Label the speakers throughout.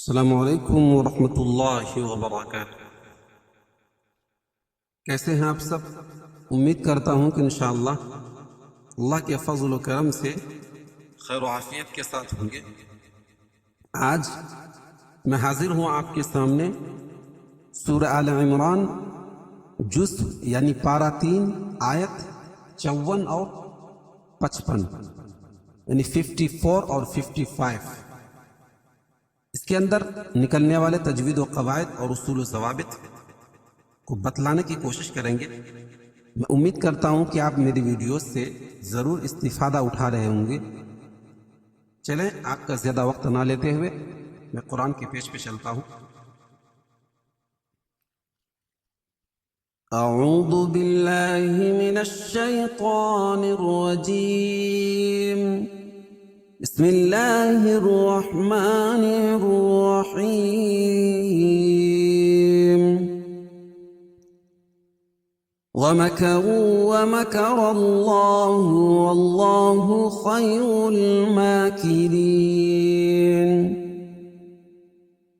Speaker 1: السلام علیکم ورحمۃ اللہ وبرکاتہ۔ کیسے ہیں آپ سب؟ امید کرتا ہوں کہ انشاءاللہ اللہ کے فضل و کرم سے خیر و عافیت کے ساتھ ہوں گے۔ آج میں حاضر ہوں آپ کے سامنے سورہ آل عمران جزء یعنی پارہ 3 آیت 54 اور 55 یعنی 54 اور 55۔ اس کے اندر نکلنے والے تجوید و قواعد اور اصول و ضوابط کو بتلانے کی کوشش کریں گے۔ میں امید کرتا ہوں کہ آپ میری ویڈیوز سے ضرور استفادہ اٹھا رہے ہوں گے۔ چلیں آپ کا زیادہ وقت نہ لیتے ہوئے میں قرآن کے پیج پہ چلتا ہوں۔ اعوذ باللہ من الشیطان الرجیم، بسم اللہ الرحمن الرحیم۔ وَمَكَرُوا وَمَكَرَ اللَّهُ وَاللَّهُ خَيْرُ الْمَاكِرِينَ۔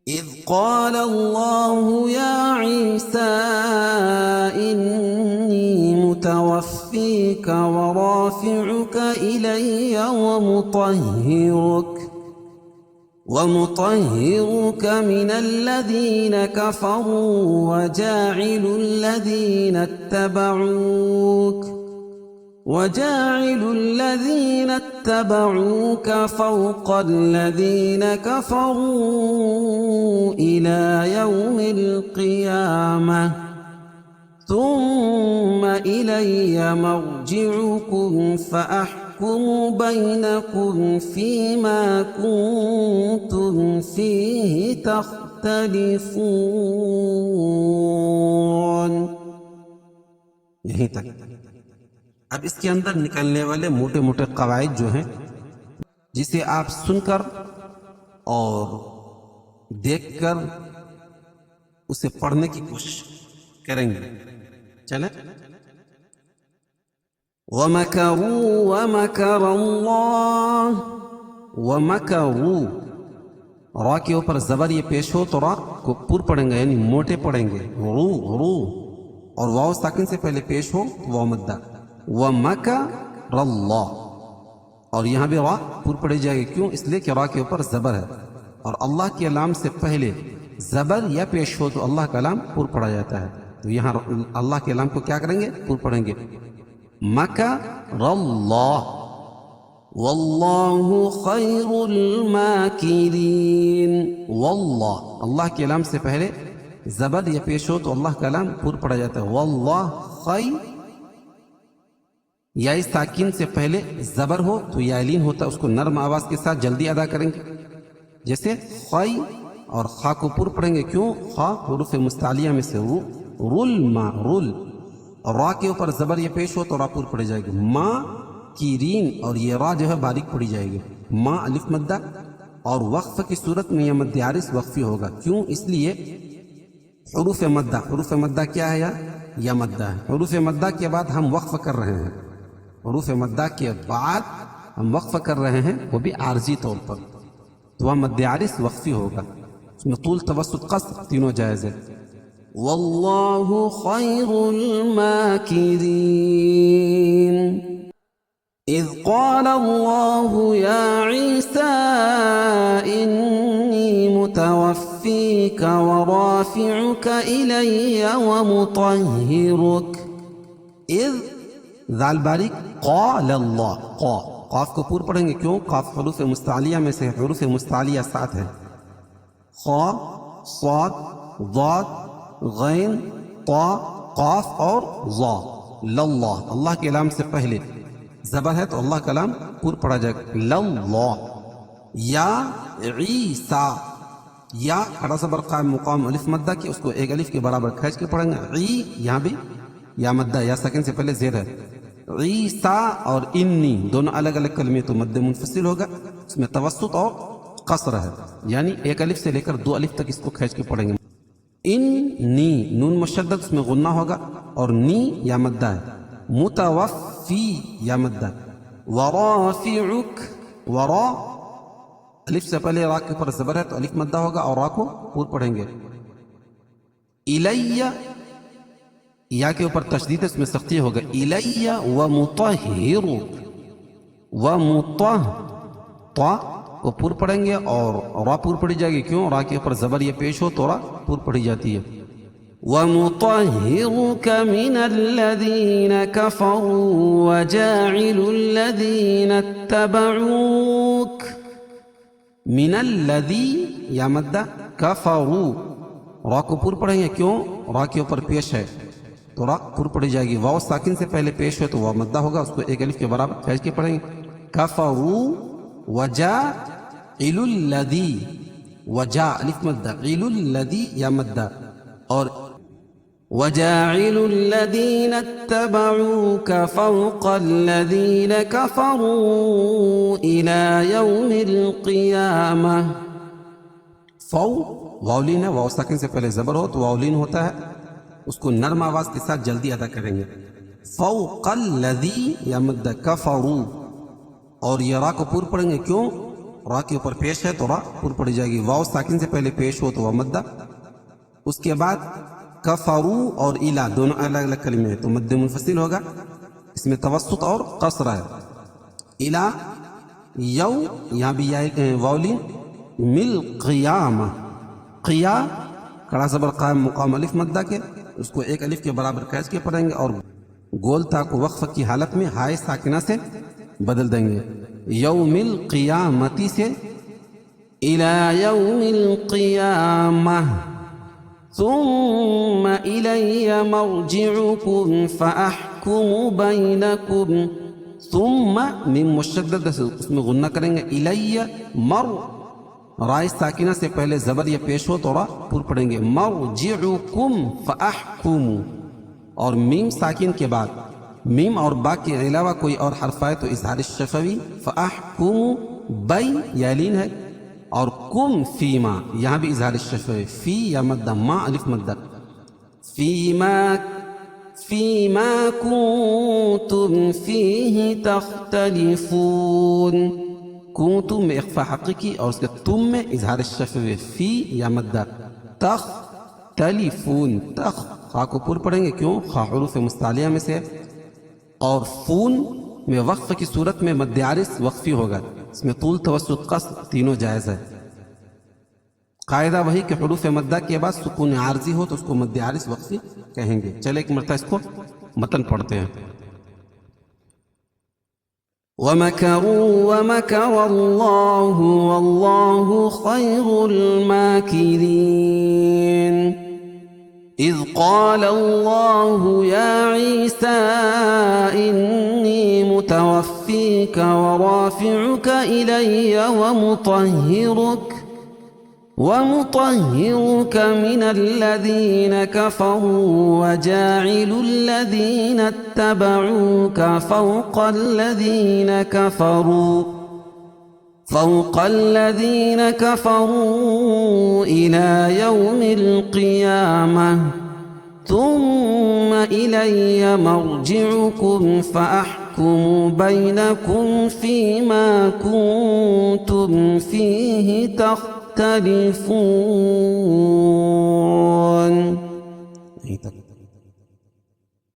Speaker 1: إِذْ قَالَ اللَّهُ يَا عِيسَىٰ إِنِّي مُتَوَفِّيكَ وَرَافِعُكَ إِلَيَّ وَمُطَهِّرُكَ مِنَ الَّذِينَ كَفَرُوا وَجَاعِلُ الَّذِينَ اتَّبَعُوكَ فَوْقَ الَّذِينَ كَفَرُوا إِلَى يَوْمِ الْقِيَامَةِ ثُمَّ إِلَيَّ مَرْجِعُكُمْ فَأَحْكُمُ بَيْنَكُمْ فِيمَا كُنتُمْ فِيهِ تَخْتَلِفُونَ۔ یہیں تک۔ اب اس کے اندر نکلنے والے موٹے موٹے قواعد جو ہیں جسے آپ سن کر اور دیکھ کر اسے پڑھنے کی کوشش کریں گے۔ چلیں۔ وَمَكَرُوا وَمَكَرَ اللَّهُ، وَمَكَرُوا را کے اوپر زبر یہ پیش ہو تو را کو پر پڑھیں گے یعنی موٹے پڑھیں گے، رو رو، اور واو ساکن سے پہلے پیش ہو تو واو مدہ، وَمَكَرَ اللَّهُ، اور یہاں بھی را پر پڑھی جائے گی۔ کیوں؟ اس لیے کہ را کے اوپر زبر ہے، اور اللہ کے لام سے پہلے زبر یا پیش ہو تو اللہ کا لام پر پڑھا جاتا ہے، تو یہاں اللہ کے لام کو کیا کریں گے؟ پر پڑھیں گے۔ مَكَرَ اللَّهُ وَاللَّهُ خَيْرُ الْمَاكِرِينَ۔ واللہ، اللہ کے لام سے پہلے زبر یا پیش ہو تو اللہ کا لام پر پڑھا جاتا ہے۔ واللہ خیر، یا ساکن سے پہلے زبر ہو تو یا لین ہوتا ہے، اس کو نرم آواز کے ساتھ جلدی ادا کریں گے، جیسے خی، اور خا کو پر پڑھیں گے۔ کیوں؟ خا حروف مستعلیہ میں سے رل ما رل، اور را کے اوپر زبر یہ پیش ہو تو را پر پڑھی جائے گی۔ ما کیرین، اور یہ را جو ہے باریک پڑھی جائے گی۔ ما الف مدہ، اور وقف کی صورت میں یہ مد عارض وقفی ہوگا۔ کیوں؟ اس لیے حروف مدہ، حروف مدہ کیا ہے؟ یا مدہ ہے۔ حروف مدہ کے بعد ہم وقف کر رہے ہیں، حروف مدہ کے بعد ہم وقف کر رہے ہیں، وہ بھی عارضی طور پر، تو وہ مد عارض وقفی ہوگا، اس میں طول توسط قصر تینوں جائز ہے۔ واللہ خیر الماکرین۔ اذ قال اللہ یا عیسیٰ انی متوفیک ورافعک الی ومطہرک۔ اذ ذال باریک، قال اللہ، قاف کو پور پڑھیں گے۔ کیوں؟ قاف حروف مستعلیہ میں سے حروف مستعلیہ 7 ہے، خا، صاد، ضاد، غین، طا، قاف اور ظا۔ للہ، اللہ کے لام سے پہلے زبر ہے تو اللہ کا لام پور پڑھا جائے گا، للہ۔ یا عیسیٰ، یا کھڑا زبر قائم مقام الف مدہ کی، اس کو ایک الف کے برابر کھینچ کے پڑھیں گے۔ عی، یہاں بھی یا مدہ، یا سکن سے پہلے زیر ہے۔ عیسیٰ اور انی دونوں الگ الگ کلمے تو مد منفصل ہوگا، اس میں توسط اور قصر ہے، یعنی ایک الف سے لے کر 2 الف تک اس کو کھینچ کے پڑھیں گے۔ انی، نون مشدد، اس میں غنہ ہوگا، اور نی یا مدہ ہے۔ متوفی یا مدہ، ورافعک، ورا الف سے پہلے را کے اوپر زبر ہے تو الف مدہ ہوگا اور را کو پور پڑھیں گے. الیہ یا کے اوپر تشدید ہے، اس میں سختی ہوگا. الیہ ومطہرک، طا کو پور پڑھیں گے اور را پور پڑھی جائے گی. کیوں؟ را کے اوپر زبر یہ پیش ہو تو را پور پڑھی جاتی ہے. وَمُطَهِّرُكَ مِنَ الَّذِينَ كَفَرُوا وَجَاعِلُ الَّذِينَ اتَّبَعُوكَ. من الذی یا مدہ کفروا، را کو پور پڑھیں گے. کیوں؟ را کے اوپر پیش ہے تو را پور پڑھی جائے گی. واو ساکن سے پہلے پیش ہے تو واو مدہ ہوگا، اس کو ایک الف کے برابر کھینچ کے پڑھیں گے. کفروا وجاعل الذی، وجا الف مدہ، عل الذی یا مدہ. اور وجاعل الذین اتبعوک فوق الذین کفروا الى یوم القیامہ. فو واولین ہے، واو ساکن سے پہلے زبر ہو تو واولین ہوتا ہے، اس کو نرم آواز کے ساتھ جلدی ادا کریں گے. فوق الذی یا مدہ کفروا، اور یہ را کو پور پڑھیں گے. کیوں؟ را کے اوپر پیش ہے تو را پور پڑھی جائے گی. واو ساکن سے پہلے پیش ہو تو وہ مدہ. اس کے بعد کفرو اور الا دونوں الگ الگ کلمے ہیں تو مد منفصل ہوگا، اس میں توسط اور قصر ہے. الا یو یہاں بھی واولین. مل قیامہ، قیا کڑا زبر قائم مقام الف مدہ کے، اس کو ایک الف کے برابر کھینچ کے پڑھیں گے اور گول تا کو وقف کی حالت میں ہائے ساکنہ سے بدل دیں گے. یوم القیامتی سے الی یوم القیامہ. ثم الی مرجعکم فاحکم بینکم. ثم میم مشدد اس میں غنہ کریں گے. الی مر، رائے ساکنہ سے پہلے زبر یا پیش ہو تو را پور پڑھیں گے. مرجعکم فاحکم، اور میم ساکن کے بعد میم اور با کے علاوہ کوئی اور حرف آئے تو اظہار الشفوی. فاحکم بی یا لین ہے، اور کم فیما یہاں بھی اظہار الشفوی. فی یا مدہ، ما الف مدہ. فیما کنتم فیہ تختلفون. کنتم میں اخفا حقیقی اور اس کے تم میں اظہار الشفوی. فی یا مدہ. تختلفون، تخ خا کو پور پڑھیں گے. کیوں؟ خا حروف مستعلیہ میں سے، اور فون میں وقف کی صورت میں مد عارض وقفی ہوگا، اس میں طول توسط قصر تینوں جائز ہے. قاعدہ وہی کہ حروف مدہ کے بعد سکون عارضی ہو تو اس کو مد عارض وقفی کہیں گے. چلے ایک مرتبہ اس کو متن پڑھتے ہیں. وَمَكَرُوا وَمَكَرَ اللَّهُ وَاللَّهُ خَيْرُ الْمَاكِرِينَ. إِذْ قَالَ اللَّهُ يَا عِيسَىٰ إِنِّي مُتَوَفِّيكَ وَرَافِعُكَ إِلَيَّ وَمُطَهِّرُكَ مِنَ الَّذِينَ كَفَرُوا وَجَاعِلُ الَّذِينَ اتَّبَعُوكَ فَوْقَ الَّذِينَ كَفَرُوا إِلَى يَوْمِ الْقِيَامَةِ. ثُمَّ إِلَيَّ مَرْجِعُكُمْ فَأَحْكُمُ بَيْنَكُمْ فِيمَا كُنتُمْ فِيهِ تَخْتَلِفُونَ.